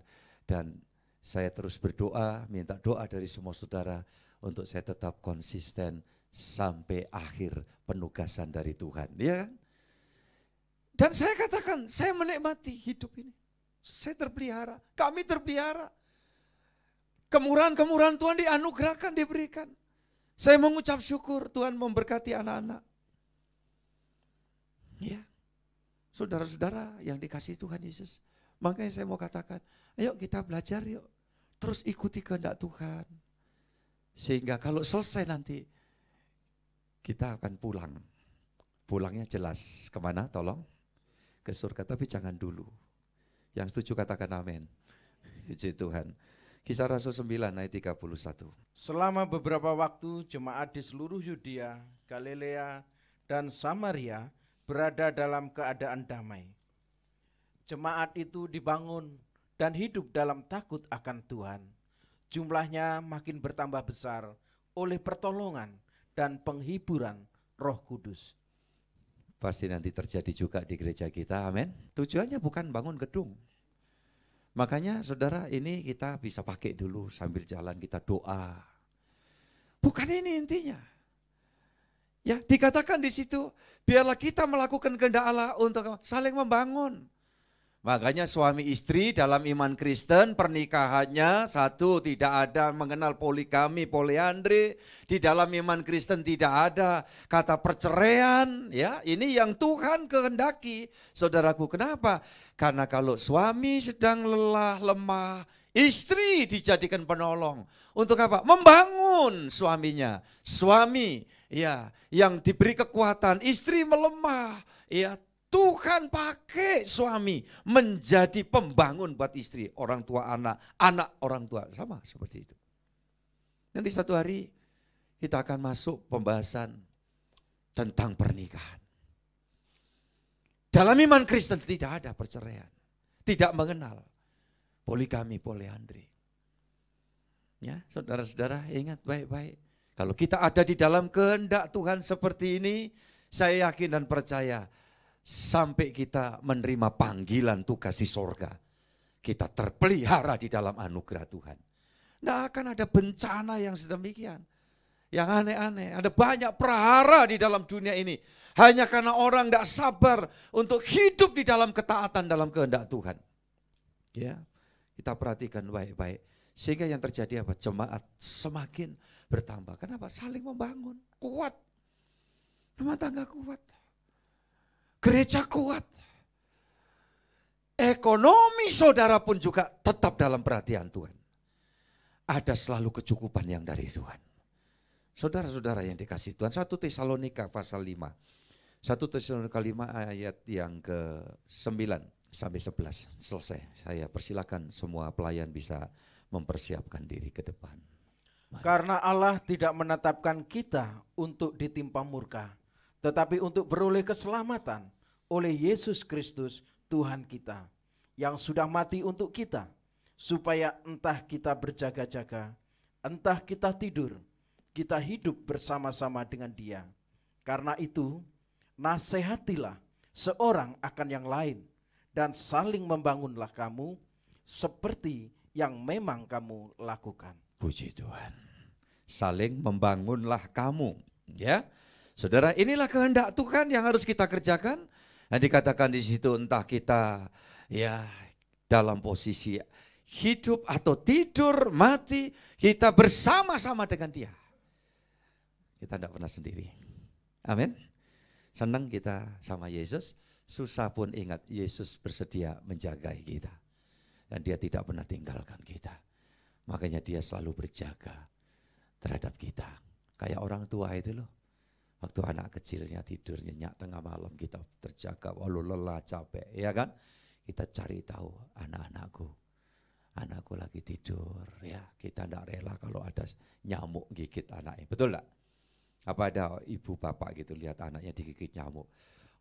Dan saya terus berdoa, minta doa dari semua saudara untuk saya tetap konsisten sampai akhir penugasan dari Tuhan. Ya kan? Dan saya katakan, saya menikmati hidup ini. Saya terpelihara, kami terpelihara. Kemurahan-kemurahan Tuhan dianugerahkan, diberikan. Saya mengucap syukur Tuhan memberkati anak-anak. Ya, saudara-saudara yang dikasihi Tuhan Yesus. Makanya saya mau katakan, ayo kita belajar yuk. Terus ikuti kehendak Tuhan. Sehingga kalau selesai nanti, kita akan pulang. Pulangnya jelas, kemana tolong? Ke surga, tapi jangan dulu. Yang setuju katakan amin. Puji Tuhan. Kisah Rasul 9 ayat 31.
Selama beberapa waktu jemaat di seluruh Yudea, Galilea, dan Samaria berada dalam keadaan damai. Jemaat itu dibangun dan hidup dalam takut akan Tuhan. Jumlahnya makin bertambah besar oleh pertolongan dan penghiburan Roh Kudus.
Pasti nanti terjadi juga di gereja kita, amin. Tujuannya bukan bangun gedung. Makanya saudara, ini kita bisa pakai dulu sambil jalan kita doa. Bukan ini intinya. Ya, dikatakan di situ, biarlah kita melakukan kehendak Allah untuk saling membangun. Makanya suami istri dalam iman Kristen pernikahannya satu, tidak ada mengenal poligami, poliandri. Di dalam iman Kristen tidak ada kata perceraian, ya. Ini yang Tuhan kehendaki. Saudaraku, kenapa? Karena kalau suami sedang lelah, lemah, istri dijadikan penolong. Untuk apa? Membangun suaminya. Suami ya yang diberi kekuatan, istri melemah, ya. Tuhan pakai suami menjadi pembangun buat istri, orang tua anak, anak orang tua, sama seperti itu. Nanti satu hari kita akan masuk pembahasan tentang pernikahan. Dalam iman Kristen tidak ada perceraian, tidak mengenal poligami, poliandri. Ya, saudara-saudara ingat baik-baik. Kalau kita ada di dalam kehendak Tuhan seperti ini, saya yakin dan percaya, sampai kita menerima panggilan tugas di sorga, kita terpelihara di dalam anugerah Tuhan. Tidak akan ada bencana yang sedemikian, yang aneh-aneh. Ada banyak prahara di dalam dunia ini, hanya karena orang tidak sabar untuk hidup di dalam ketaatan dalam kehendak Tuhan. Ya, kita perhatikan baik-baik. Sehingga yang terjadi apa? Jemaat semakin bertambah. Kenapa? Saling membangun, kuat. Rumah tangga kuat. Gereja kuat. Ekonomi saudara pun juga tetap dalam perhatian Tuhan. Ada selalu kecukupan yang dari Tuhan. Saudara-saudara yang dikasihi Tuhan, 1 Tesalonika pasal 5. 1 Tesalonika 5 ayat yang ke-9 sampai 11. Selesai. Saya persilakan semua pelayan bisa mempersiapkan diri ke depan. Mari.
Karena Allah tidak menetapkan kita untuk ditimpa murka, tetapi untuk beroleh keselamatan oleh Yesus Kristus Tuhan kita, yang sudah mati untuk kita, supaya entah kita berjaga-jaga, entah kita tidur, kita hidup bersama-sama dengan Dia. Karena itu, nasihatilah seorang akan yang lain, dan saling membangunlah kamu seperti yang memang kamu lakukan.
Puji Tuhan. Saling membangunlah kamu, ya. Saudara, inilah kehendak Tuhan yang harus kita kerjakan. Dan dikatakan di situ entah kita ya dalam posisi hidup atau tidur, mati, kita bersama-sama dengan Dia. Kita tidak pernah sendiri. Amin. Senang kita sama Yesus. susah pun ingat Yesus bersedia menjaga kita. Dan dia tidak pernah tinggalkan kita. Makanya dia selalu berjaga terhadap kita. Kayak orang tua itu loh. Waktu anak kecilnya tidur nyenyak tengah malam, kita terjaga walau lelah capek, ya kan? Kita cari tahu anakku lagi tidur, ya. Kita tidak rela kalau ada nyamuk gigit anaknya, betul enggak? Apa ada ibu bapak gitu lihat anaknya digigit nyamuk,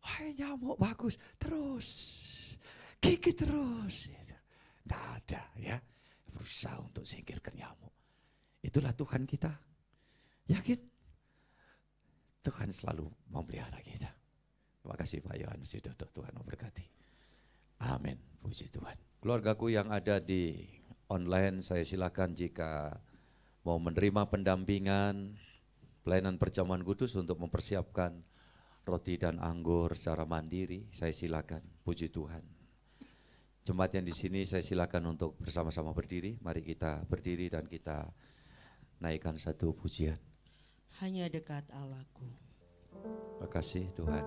wah nyamuk bagus, terus gigit terus, tidak ada, ya. Berusaha untuk singkirkan nyamuk. Itulah Tuhan kita, yakin? Tuhan selalu memelihara kita. Terima kasih Pak Yohanes Widodo, Tuhan memberkati. Amin, puji Tuhan. Keluargaku yang ada di online, saya silakan jika mau menerima pendampingan pelayanan perjamuan kudus untuk mempersiapkan roti dan anggur secara mandiri, saya silakan, puji Tuhan. Jemaat yang di sini saya silakan untuk bersama-sama berdiri. Mari kita berdiri dan kita naikkan satu pujian.
Hanya dekat Allahku.
Terima kasih Tuhan.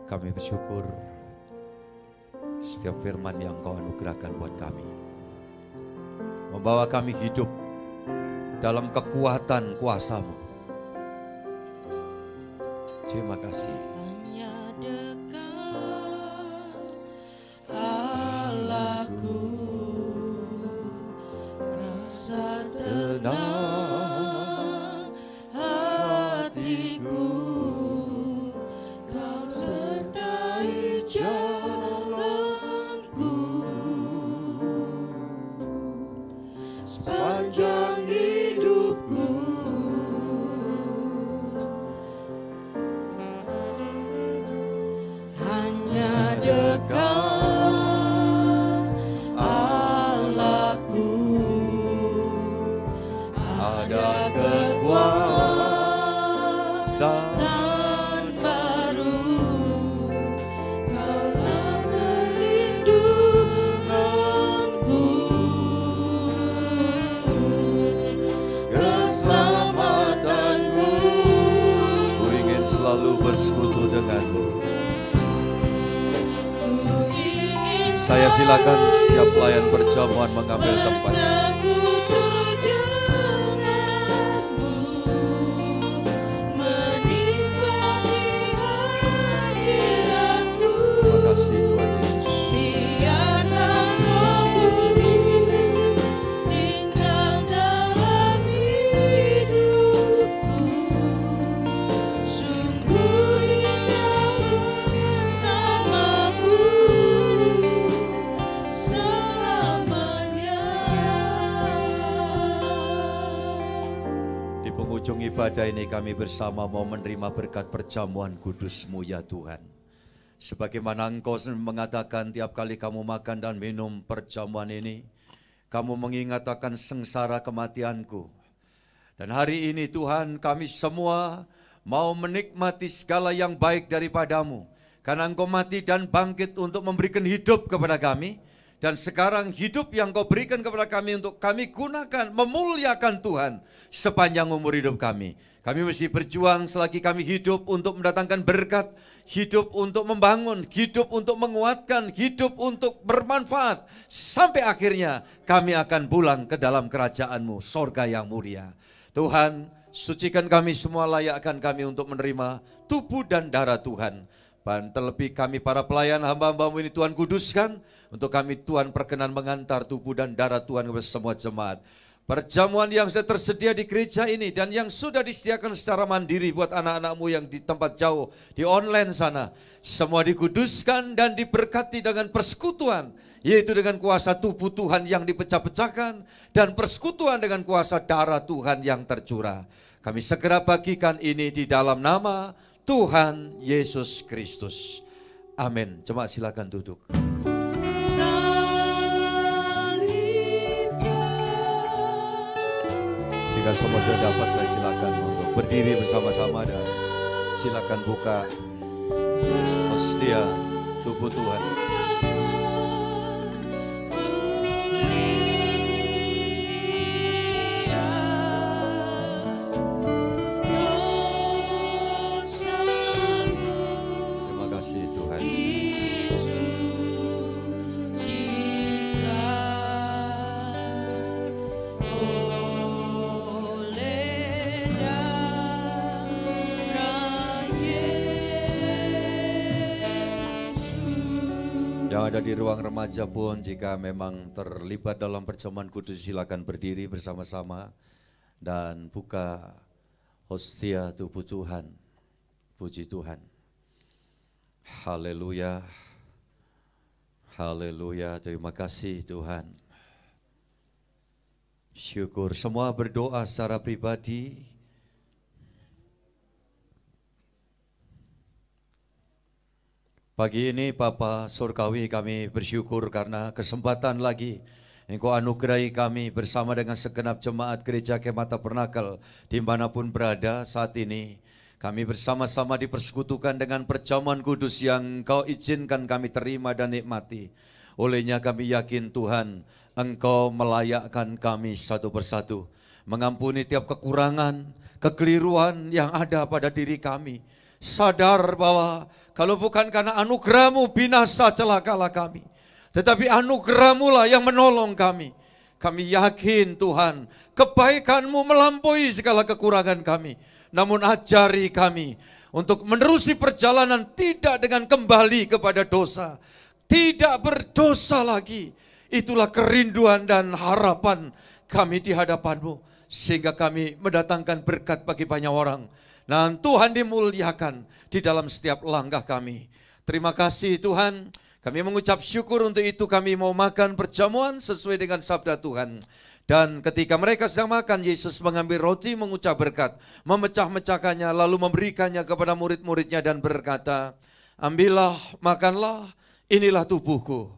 Kami bersyukur setiap firman yang Kau anugerahkan buat kami, membawa kami hidup dalam kekuatan kuasa-Mu. Terima kasih.
Hanya dekat Allahku, rasa tenang hatiku, Kau sertai jalanku sepanjang hidupku. Hanya dekat Allahku, ada kekuatan baru, Kaulah perlindunganku, keselamatanku.
Ku ingin selalu bersekutu denganmu. Saya silakan setiap pelayan perjamuan mengambil tempatnya. Terima kasih Tuhan Yesus.
Biarkan Roh-Mu tinggal dalam hidupku, sungguh indah bersamaku selamanya.
Di penghujung ibadah ini kami bersama mau menerima berkat perjamuan kudus-Mu ya Tuhan. Sebagaimana Engkau mengatakan tiap kali kamu makan dan minum perjamuan ini, kamu mengingat akan sengsara kematianku. Dan hari ini Tuhan, kami semua mau menikmati segala yang baik daripada-Mu. Karena Engkau mati dan bangkit untuk memberikan hidup kepada kami. Dan sekarang hidup yang Kau berikan kepada kami untuk kami gunakan, memuliakan Tuhan sepanjang umur hidup kami. Kami mesti berjuang selagi kami hidup untuk mendatangkan berkat, hidup untuk membangun, hidup untuk menguatkan, hidup untuk bermanfaat. Sampai akhirnya kami akan pulang ke dalam kerajaan-Mu, sorga yang mulia. Tuhan, sucikan kami semua, layakkan kami untuk menerima tubuh dan darah Tuhan. Dan terlebih kami para pelayan hamba-hamba-Mu ini Tuhan kuduskan, untuk kami Tuhan perkenan mengantar tubuh dan darah Tuhan kepada semua jemaat. Perjamuan yang sudah tersedia di gereja ini dan yang sudah disediakan secara mandiri buat anak-anak-Mu yang di tempat jauh, di online sana. Semua dikuduskan dan diberkati dengan persekutuan, yaitu dengan kuasa tubuh Tuhan yang dipecah-pecahkan dan persekutuan dengan kuasa darah Tuhan yang tercurah. Kami segera bagikan ini di dalam nama Tuhan Yesus Kristus. Amin. Jemaat silakan duduk. Jika semua sudah dapat, saya silakan untuk berdiri bersama-sama dan silakan buka hostia tubuh Tuhan. Terima kasih Tuhan. ada di ruang remaja pun, jika memang terlibat dalam perjamuan kudus, silakan berdiri bersama-sama dan buka hostia tubuh Tuhan. Puji Tuhan. Haleluya. Haleluya, terima kasih Tuhan. Syukur, semua berdoa secara pribadi. Pagi ini Bapa Surgawi, kami bersyukur karena kesempatan lagi Engkau anugerahi kami bersama dengan segenap jemaat Gereja Kemah Tabernakel dimanapun berada saat ini. Kami bersama-sama dipersekutukan dengan perjamuan kudus yang Engkau izinkan kami terima dan nikmati. Olehnya kami yakin Tuhan, Engkau melayakkan kami satu persatu, mengampuni tiap kekurangan, kekeliruan yang ada pada diri kami. Sadar bahwa kalau bukan karena anugerah-Mu binasa celakalah kami, tetapi anugerah-Mu lah yang menolong kami. Kami yakin Tuhan, kebaikan-Mu melampaui segala kekurangan kami. Namun ajari kami untuk menerusi perjalanan tidak dengan kembali kepada dosa, tidak berdosa lagi. Itulah kerinduan dan harapan kami di hadapan-Mu, sehingga kami mendatangkan berkat bagi banyak orang. Dan Tuhan dimuliakan di dalam setiap langkah kami. Terima kasih Tuhan, kami mengucap syukur untuk itu. Kami mau makan perjamuan sesuai dengan sabda Tuhan. Dan ketika mereka sedang makan, Yesus mengambil roti, mengucap berkat, memecah-mecahkannya, lalu memberikannya kepada murid-muridnya dan berkata, ambillah, makanlah, inilah tubuhku.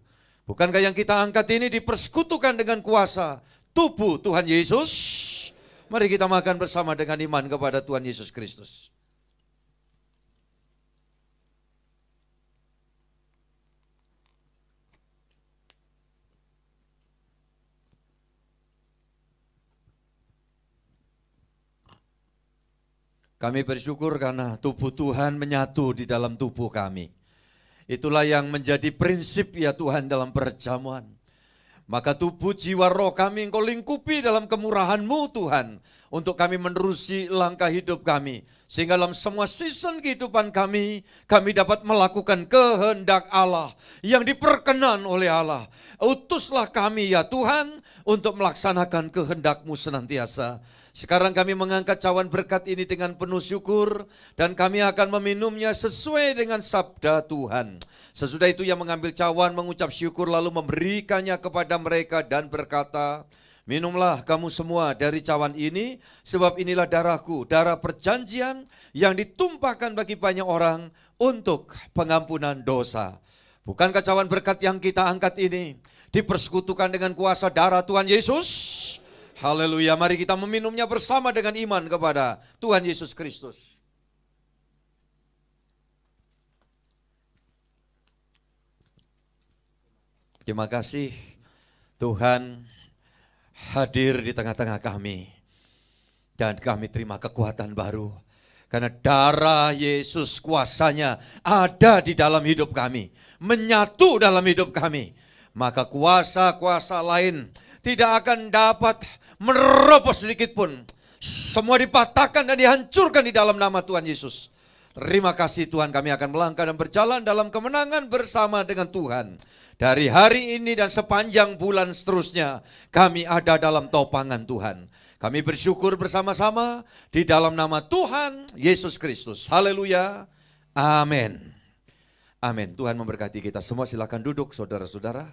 Bukankah yang kita angkat ini dipersekutukan dengan kuasa tubuh Tuhan Yesus? Mari kita makan bersama dengan iman kepada Tuhan Yesus Kristus. Kami bersyukur karena tubuh Tuhan menyatu di dalam tubuh kami. Itulah yang menjadi prinsip ya Tuhan dalam perjamuan. Maka tubuh, jiwa, roh kami Engkau lingkupi dalam kemurahan-Mu Tuhan, untuk kami menerusi langkah hidup kami. Sehingga dalam semua season kehidupan kami dapat melakukan kehendak Allah yang diperkenan oleh Allah. Utuslah kami ya Tuhan untuk melaksanakan kehendak-Mu senantiasa. Sekarang kami mengangkat cawan berkat ini dengan penuh syukur, dan kami akan meminumnya sesuai dengan sabda Tuhan. Sesudah itu ia mengambil cawan, mengucap syukur, lalu memberikannya kepada mereka dan berkata, minumlah kamu semua dari cawan ini, sebab inilah darahku, darah perjanjian yang ditumpahkan bagi banyak orang untuk pengampunan dosa. Bukankah cawan berkat yang kita angkat ini dipersekutukan dengan kuasa darah Tuhan Yesus? Haleluya, mari kita meminumnya bersama dengan iman kepada Tuhan Yesus Kristus. Terima kasih Tuhan hadir di tengah-tengah kami, dan kami terima kekuatan baru. Karena darah Yesus kuasanya ada di dalam hidup kami, menyatu dalam hidup kami. Maka kuasa-kuasa lain tidak akan dapat menerobos sedikit pun. Semua dipatahkan dan dihancurkan di dalam nama Tuhan Yesus. Terima kasih Tuhan, kami akan melangkah dan berjalan dalam kemenangan bersama dengan Tuhan. Dari hari ini dan sepanjang bulan seterusnya, kami ada dalam topangan Tuhan. Kami bersyukur bersama-sama di dalam nama Tuhan Yesus Kristus. Haleluya. Amin. Amin. Tuhan memberkati kita semua. Silakan duduk saudara-saudara.